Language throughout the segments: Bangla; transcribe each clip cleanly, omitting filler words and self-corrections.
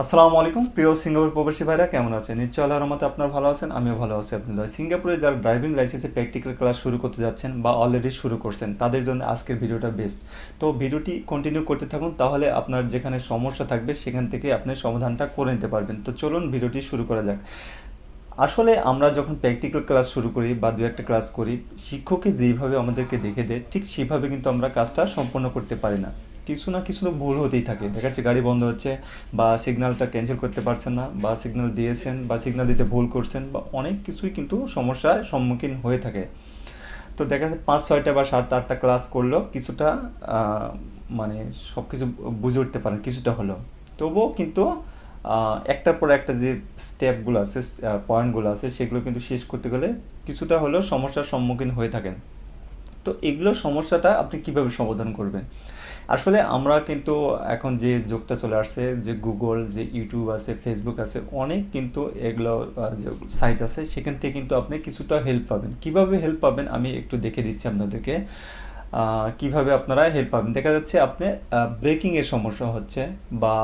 আসসালামু আলাইকুম প্রিয় সিঙ্গাপুর প্রবাসী ভাইরা, কেমন আছেন? নিশ্চয় আল্লাহর রহমতে আপনারা ভালো আছেন, আমিও ভালো আছি আপনাদের। সিঙ্গাপুরে যারা ড্রাইভিং লাইসেন্সে প্র্যাকটিক্যাল ক্লাস শুরু করতে যাচ্ছেন বা অলরেডি শুরু করছেন, তাদের জন্য আজকের ভিডিওটা বেস্ট। তো ভিডিওটি কন্টিনিউ করতে থাকুন, তাহলে আপনার যেখানে সমস্যা থাকবে সেখান থেকে আপনি সমাধানটা করে নিতে পারবেন। তো চলুন ভিডিওটি শুরু করা যাক। আসলে আমরা যখন প্র্যাকটিক্যাল ক্লাস শুরু করি বা দু একটা ক্লাস করি, শিক্ষকে যেইভাবে আমাদেরকে দেখে দেয় ঠিক সেভাবে কিন্তু আমরা কাজটা সম্পন্ন করতে পারি না। কিছু না কিছু তো ভুল হতেই থাকে, দেখা যাচ্ছে গাড়ি বন্ধ হচ্ছে বা সিগন্যালটা ক্যান্সেল করতে পারছেন না, বা সিগন্যাল দিয়েছেন বা সিগন্যাল দিতে ভুল করছেন, বা অনেক কিছুই কিন্তু সমস্যার সম্মুখীন হয়ে থাকে। তো দেখা যাচ্ছে 5-6টা বা 7-8টা ক্লাস করলেও কিছুটা মানে সব কিছু বুঝে উঠতে পারেন কিছুটা হলেও। তবুও কিন্তু একটার পর একটা যে স্টেপগুলো আছে, পয়েন্টগুলো আছে, সেগুলো কিন্তু শেষ করতে গেলে কিছুটা হলেও সমস্যার সম্মুখীন হয়ে থাকেন। তো এগুলো সমস্যাটা আপনি কিভাবে সমাধান করবেন? আসলে আমরা কিন্তু এখন যে যুগটা চলে আসছে, যে গুগল, যে ইউটিউব আছে, ফেসবুক আছে, অনেক কিন্তু এগুলো যে সাইট আছে, সেখান থেকে কিন্তু আপনি কিছুটা হেল্প পাবেন। কিভাবে হেল্প পাবেন আমি একটু দেখে দিচ্ছি আপনাদেরকে। কিভাবে আপনারা হেল্প পাবেন, দেখা যাচ্ছে আপনি ব্রেকিংয়ের সমস্যা হচ্ছে, বা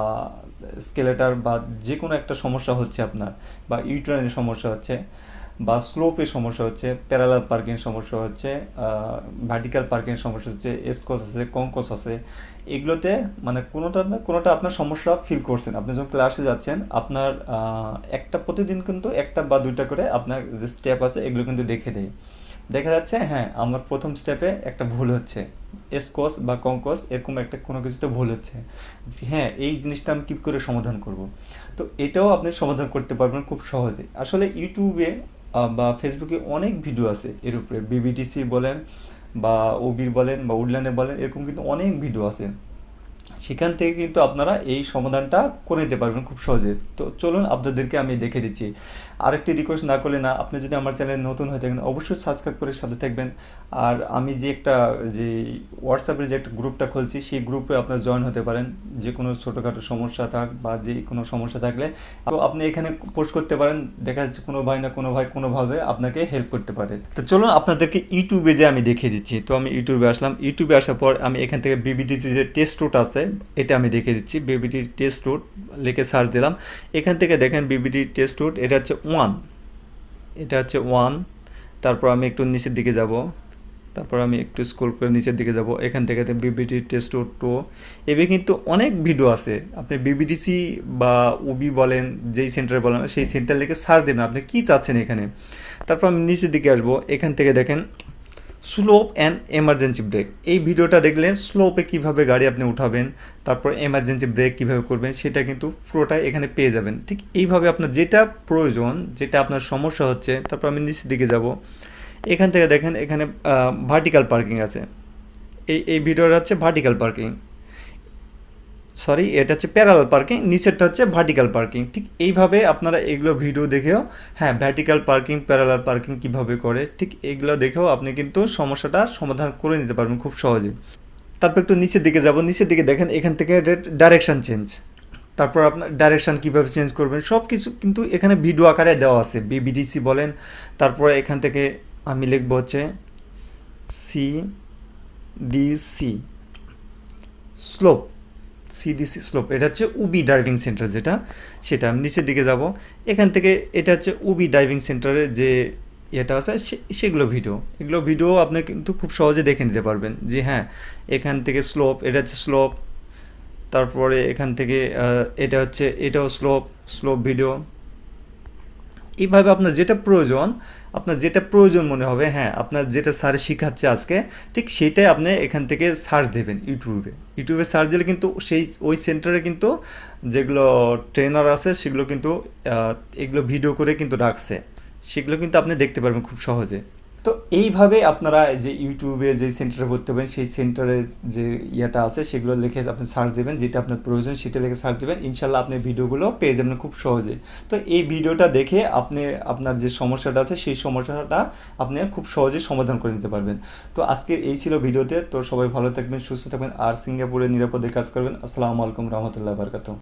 স্কেলেটার বা যে কোনো একটা সমস্যা হচ্ছে আপনার, বা ইউটার্নের সমস্যা হচ্ছে, বা স্লোপের সমস্যা হচ্ছে, প্যারালাল পার্কিং সমস্যা হচ্ছে, ভার্টিক্যাল পার্কিং সমস্যা হচ্ছে, এসকস আছে, কঙ্কস আছে, এগুলোতে মানে কোনোটা না কোনোটা আপনার সমস্যা ফিল করছেন। আপনি যখন ক্লাসে যাচ্ছেন, আপনার একটা প্রতিদিন কিন্তু একটা বা দুইটা করে আপনার যে স্টেপ আছে এগুলো কিন্তু দেখে দেয়। দেখা যাচ্ছে হ্যাঁ, আমার প্রথম স্টেপে একটা ভুল হচ্ছে, এসকস বা কঙ্কস এরকম একটা কোনো কিছুতে ভুল হচ্ছে। হ্যাঁ, এই জিনিসটা আমি কী করে সমাধান করব? তো এটাও আপনি সমাধান করতে পারবেন খুব সহজে। আসলে ইউটিউবে বা ফেসবুকে অনেক ভিডিও আছে এর উপরে, বিবিডিসি বলেন বা ওবির বলেন বা উডল্যান্ডে বলেন, এরকম কিন্তু অনেক ভিডিও আছে। সেখান থেকে কিন্তু আপনারা এই সমাধানটা করে নিতে পারবেন খুব সহজে। তো চলুন আপনাদেরকে আমি দেখে দিচ্ছি। আরেকটি রিকোয়েস্ট না করলে না, আপনি যদি আমার চ্যানেলে নতুন হয়ে থাকেন অবশ্যই সাবস্ক্রাইব করে সাথে থাকবেন। আর আমি যে হোয়াটসঅ্যাপের যে একটা গ্রুপটা খুলছি, সেই গ্রুপে আপনারা জয়েন হতে পারেন। যে কোনো ছোটোখাটো সমস্যা থাক বা যে কোনো সমস্যা থাকলে তো আপনি এখানে পোস্ট করতে পারেন। দেখা যাচ্ছে কোনো ভাই না কোনো ভাই কোনোভাবে আপনাকে হেল্প করতে পারে। তো চলুন আপনাদেরকে ইউটিউবে যে আমি দেখিয়ে দিচ্ছি। তো আমি ইউটিউবে আসলাম, ইউটিউবে আসার পর আমি এখান থেকে বিবিডিসি যে টেস্ট রুট আছে এটা আমি দেখিয়ে দিচ্ছি। বিবিডি টেস্ট রুট লিখে সার্চ দিলাম। এখান থেকে দেখেন বিবিডি টেস্ট রুট, এটা হচ্ছে 1, এটা হচ্ছে 1। তারপর আমি একটু নিচের দিকে যাব, তারপর আমি একটু স্ক্রল করে নিচের দিকে যাব, এখান থেকে বিবিডি টেস্ট রুট 2। এভাবে কিন্তু অনেক ভিডিও আছে। আপনি বিবিডিসি বা উবি বলেন, যেই সেন্টারে বলেন সেই সেন্টার লিখে সার্চ দেবেন আপনি কী চাচ্ছেন এখানে। তারপর আমি নিচের দিকে আসবো, এখান থেকে দেখেন স্লোপ অ্যান্ড এমার্জেন্সি ব্রেক। এই ভিডিওটা দেখলে স্লোপে কিভাবে গাড়ি আপনি উঠাবেন, তারপর এমার্জেন্সি ব্রেক কিভাবে করবেন, সেটা কিন্তু পুরোটাই এখানে পেয়ে যাবেন। ঠিক এইভাবে আপনার যেটা প্রয়োজন, যেটা আপনার সমস্যা হচ্ছে। তারপর আমি নিচের দিকে যাব, এখান থেকে দেখেন এখানে ভার্টিক্যাল পার্কিং আছে। এই ভিডিওটা হচ্ছে ভার্টিক্যাল পার্কিং, সরি এটা হচ্ছে প্যারালাল পার্কিং, নিচেরটা হচ্ছে ভার্টিক্যাল পার্কিং। ঠিক এইভাবে আপনারা এগুলো ভিডিও দেখেও, হ্যাঁ ভার্টিক্যাল পার্কিং, প্যারালাল পার্কিং কিভাবে করে, ঠিক এগুলো দেখেও আপনি কিন্তু সমস্যাটা সমাধান করে নিতে পারবেন খুব সহজে। তারপর একটু নিচের দিকে যাব, নিচের দিকে দেখেন এখান থেকে ডাইরেকশান চেঞ্জ। তারপর আপনার ডাইরেকশান কীভাবে চেঞ্জ করবেন সব কিছু কিন্তু এখানে ভিডিও আকারে দেওয়া আছে। বিবিডিসি বলেন, তারপরে এখান থেকে আমি লিখবো হচ্ছে সিডিসি স্লোপ, সিডিসি স্লোপ, এটা হচ্ছে উবি ড্রাইভিং সেন্টার যেটা, সেটা আমি নিচের দিকে যাব। এখান থেকে এটা হচ্ছে উবি ড্রাইভিং সেন্টারের যে এটা আছে সেগুলো ভিডিও, এগুলো ভিডিও আপনি কিন্তু খুব সহজে দেখে নিতে পারবেন যে হ্যাঁ এখান থেকে স্লোপ, এটা হচ্ছে স্লোপ। তারপরে এখান থেকে এটা হচ্ছে, এটাও স্লোপ, স্লোপ ভিডিও। এইভাবে আপনার যেটা প্রয়োজন মনে হবে, হ্যাঁ আপনার যেটা স্যার শেখাচ্ছে আজকে, ঠিক সেটাই আপনি এখান থেকে সার্চ দেবেন ইউটিউবে সার্চ দিলে কিন্তু ওই সেন্টারে কিন্তু যেগুলো ট্রেনার আছে সেগুলো কিন্তু এগুলো ভিডিও করে কিন্তু রাখছে, সেগুলো কিন্তু আপনি দেখতে পারবেন খুব সহজে। তো এইভাবে আপনারা যে ইউটিউবে যে সেন্টারে ভর্তি হবেন, সেই সেন্টারে যে ইয়েটা আছে সেগুলো লিখে আপনি সার্চ দেবেন, যেটা আপনার প্রয়োজন সেটা লিখে সার্চ দেবেন, ইনশাল্লাহ আপনি ভিডিওগুলো পেয়ে যাবেন খুব সহজে। তো এই ভিডিওটা দেখে আপনি আপনার যে সমস্যাটা আছে সেই সমস্যাটা আপনি খুব সহজে সমাধান করে নিতে পারবেন। তো আজকে এই ছিল ভিডিওতে। তো সবাই ভালো থাকবেন, সুস্থ থাকবেন, আর সিঙ্গাপুরে নিরাপদে কাজ করবেন। আসসালামু আলাইকুম রহমতুল্লাহ বারকাতুহু।